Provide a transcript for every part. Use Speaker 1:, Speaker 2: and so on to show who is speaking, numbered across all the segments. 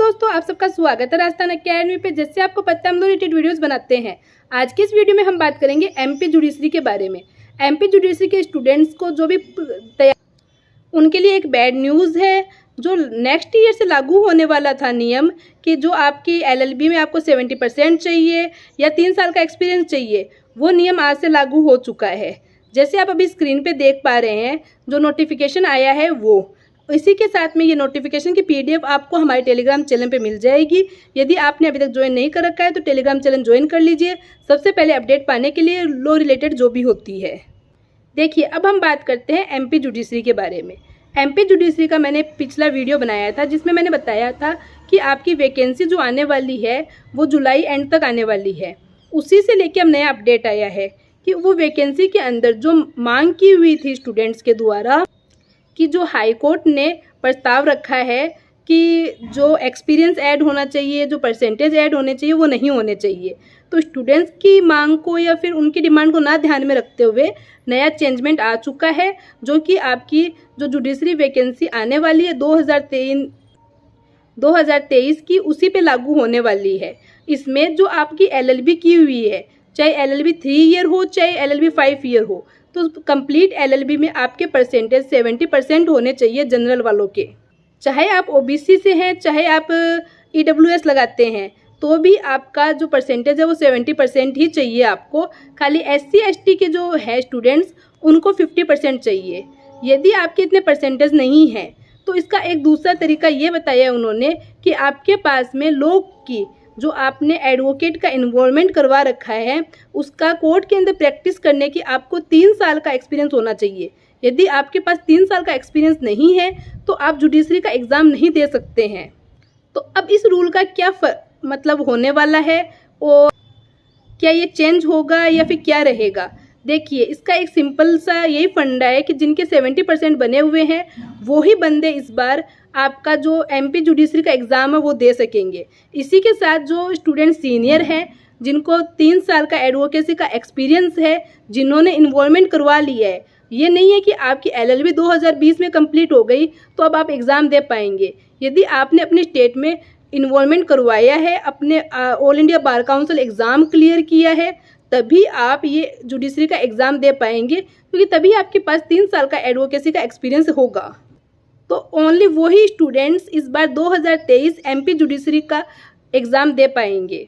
Speaker 1: दोस्तों, आप सबका स्वागत है राजस्थान अकेडमी पे। जैसे आपको पता है हम लोग रिलेटेड वीडियोस बनाते हैं। आज की इस वीडियो में हम बात करेंगे एमपी जुडिशरी के बारे में। एमपी जुडिशरी के स्टूडेंट्स को जो भी उनके लिए एक बैड न्यूज़ है। जो नेक्स्ट ईयर से लागू होने वाला था नियम कि जो आपकी एलएलबी में आपको 70% चाहिए या 3 साल का एक्सपीरियंस चाहिए, वो नियम आज से लागू हो चुका है। जैसे आप अभी स्क्रीन पे देख पा रहे हैं, जो नोटिफिकेशन आया है वो, इसी के साथ में ये नोटिफिकेशन की पीडीएफ आपको हमारे टेलीग्राम चैनल पे मिल जाएगी। यदि आपने अभी तक ज्वाइन नहीं कर रखा है तो टेलीग्राम चैनल ज्वाइन कर लीजिए, सबसे पहले अपडेट पाने के लिए लॉ रिलेटेड जो भी होती है। देखिए, अब हम बात करते हैं एमपी जुडिशरी के बारे में। एमपी जुडिशरी का मैंने पिछला वीडियो बनाया था जिसमें मैंने बताया था कि आपकी वैकेंसी जो आने वाली है वो जुलाई एंड तक आने वाली है। उसी से लेके अब नया अपडेट आया है कि वो वैकेंसी के अंदर जो मांग की हुई थी स्टूडेंट्स के द्वारा कि जो हाई कोर्ट ने प्रस्ताव रखा है कि जो एक्सपीरियंस ऐड होना चाहिए, जो परसेंटेज ऐड होने चाहिए, वो नहीं होने चाहिए। तो स्टूडेंट्स की मांग को या फिर उनकी डिमांड को ना ध्यान में रखते हुए नया चेंजमेंट आ चुका है, जो कि आपकी जो जुडिशरी वैकेंसी आने वाली है 2023 की, उसी पे लागू होने वाली है। इसमें जो आपकी एलएलबी की हुई है, चाहे एलएलबी 3 ईयर हो चाहे एलएलबी 5 ईयर हो, तो कंप्लीट एलएलबी में आपके परसेंटेज 70% होने चाहिए जनरल वालों के। चाहे आप ओबीसी से हैं, चाहे आप ईडब्ल्यूएस लगाते हैं, तो भी आपका जो परसेंटेज है वो 70% ही चाहिए आपको। खाली एससी एसटी के जो है स्टूडेंट्स, उनको 50% चाहिए। यदि आपके इतने परसेंटेज नहीं हैं तो इसका एक दूसरा तरीका ये बताया उन्होंने कि आपके पास में लोग की जो आपने एडवोकेट का इन्वॉल्वमेंट करवा रखा है, उसका कोर्ट के अंदर प्रैक्टिस करने की आपको 3 साल का एक्सपीरियंस होना चाहिए। यदि आपके पास 3 साल का एक्सपीरियंस नहीं है तो आप जुडिशरी का एग्ज़ाम नहीं दे सकते हैं। तो अब इस रूल का क्या मतलब होने वाला है और क्या ये चेंज होगा या फिर क्या रहेगा? देखिए, इसका एक सिंपल सा यही फंडा है कि जिनके 70% बने हुए हैं वो ही बंदे इस बार आपका जो एमपी जुडिशरी का एग्ज़ाम है वो दे सकेंगे। इसी के साथ जो स्टूडेंट सीनियर हैं, जिनको 3 साल का एडवोकेसी का एक्सपीरियंस है, जिन्होंने इन्वॉल्वमेंट करवा लिया है, ये नहीं है कि आपकी एलएलबी 2020 में कंप्लीट हो गई तो अब आप एग्ज़ाम दे पाएंगे। यदि आपने अपने स्टेट में इन्वॉल्वमेंट करवाया है, अपने all India bar council exam clear किया है, तभी आप ये जुडिशरी का एग्ज़ाम दे पाएंगे, क्योंकि तभी आपके पास 3 साल का एडवोकेसी का एक्सपीरियंस होगा। तो ओनली वही स्टूडेंट्स इस बार 2023 एमपी जुडिशरी का एग्ज़ाम दे पाएंगे।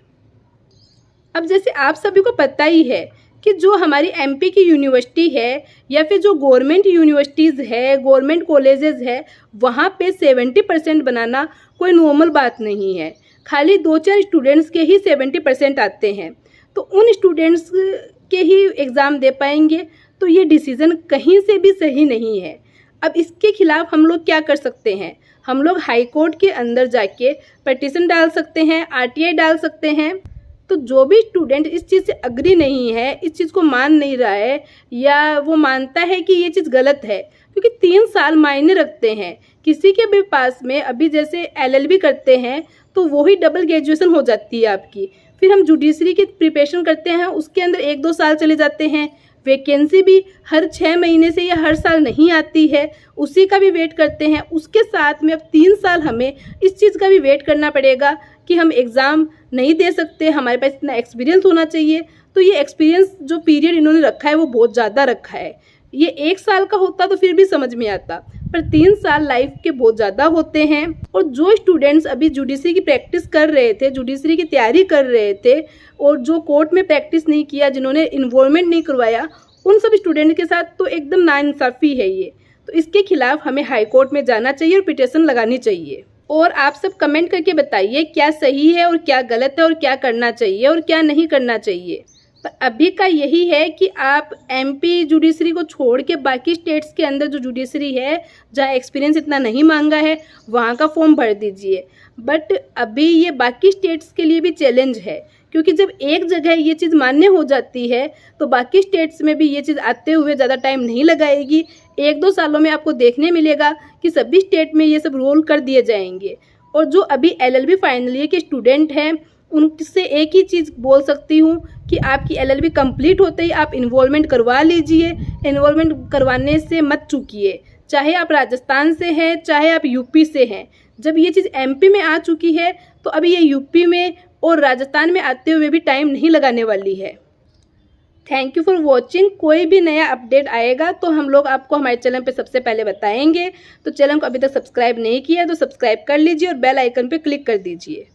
Speaker 1: अब जैसे आप सभी को पता ही है कि जो हमारी एमपी की यूनिवर्सिटी है या फिर जो गवर्नमेंट यूनिवर्सिटीज़ है, गवर्नमेंट कॉलेजेस है, वहाँ पे 70% बनाना कोई नॉर्मल बात नहीं है। खाली 2-4 स्टूडेंट्स के ही 70% आते हैं, तो उन स्टूडेंट्स के ही एग्ज़ाम दे पाएंगे। तो ये डिसीज़न कहीं से भी सही नहीं है। अब इसके खिलाफ हम लोग क्या कर सकते हैं? हम लोग हाई कोर्ट के अंदर जाके पिटीशन डाल सकते हैं, आरटीआई डाल सकते हैं। तो जो भी स्टूडेंट इस चीज़ से अग्री नहीं है, इस चीज़ को मान नहीं रहा है, या वो मानता है कि ये चीज़ गलत है, क्योंकि 3 साल मायने रखते हैं। किसी के भी पास में अभी जैसे एलएलबी करते हैं तो वही डबल ग्रेजुएशन हो जाती है आपकी। फिर हम जुडिशरी की प्रिपरेशन करते हैं, उसके अंदर 1-2 साल चले जाते हैं। वैकेंसी भी हर 6 महीने से या हर साल नहीं आती है, उसी का भी वेट करते हैं। उसके साथ में अब 3 साल हमें इस चीज़ का भी वेट करना पड़ेगा कि हम एग्ज़ाम नहीं दे सकते, हमारे पास इतना एक्सपीरियंस होना चाहिए। तो ये एक्सपीरियंस जो पीरियड इन्होंने रखा है वो बहुत ज़्यादा रखा है। ये 1 साल का होता तो फिर भी समझ में आता, पर 3 साल लाइफ के बहुत ज़्यादा होते हैं। और जो स्टूडेंट्स अभी जुडिशरी की प्रैक्टिस कर रहे थे, जुडिशरी की तैयारी कर रहे थे, और जो कोर्ट में प्रैक्टिस नहीं किया, जिन्होंने इन्वॉल्वमेंट नहीं करवाया, उन सब स्टूडेंट के साथ तो एकदम नाइंसाफ़ी है ये। तो इसके खिलाफ हमें हाई कोर्ट में जाना चाहिए और पिटीशन लगानी चाहिए। और आप सब कमेंट करके बताइए क्या सही है और क्या गलत है, और क्या करना चाहिए और क्या नहीं करना चाहिए। पर अभी का यही है कि आप एमपी जुडिशरी को छोड़ के बाकी स्टेट्स के अंदर जो जुडिशरी है, जहाँ एक्सपीरियंस इतना नहीं मांगा है, वहाँ का फॉर्म भर दीजिए। बट अभी ये बाकी स्टेट्स के लिए भी चैलेंज है, क्योंकि जब एक जगह ये चीज़ मान्य हो जाती है तो बाकी स्टेट्स में भी ये चीज़ आते हुए ज़्यादा टाइम नहीं लगाएगी। 1-2 सालों में आपको देखने मिलेगा कि सभी स्टेट में ये सब रोल कर दिए जाएंगे। और जो अभी एलएलबी फाइनल ईयर के स्टूडेंट हैं, उनसे एक ही चीज़ बोल सकती हूँ कि आपकी एलएलबी कंप्लीट होते ही आप इन्वॉल्वमेंट करवा लीजिए। इन्वॉल्वमेंट करवाने से मत चूकिए। चाहे आप राजस्थान से हैं, चाहे आप यूपी से हैं, जब ये चीज़ एमपी में आ चुकी है तो अभी ये यूपी में और राजस्थान में आते हुए भी टाइम नहीं लगाने वाली है। Thank you for watching. कोई भी नया अपडेट आएगा तो हम लोग आपको हमारे चैनल पे सबसे पहले बताएंगे। तो चैनल को अभी तक सब्सक्राइब नहीं किया तो सब्सक्राइब कर लीजिए और बेल आइकन पे क्लिक कर दीजिए।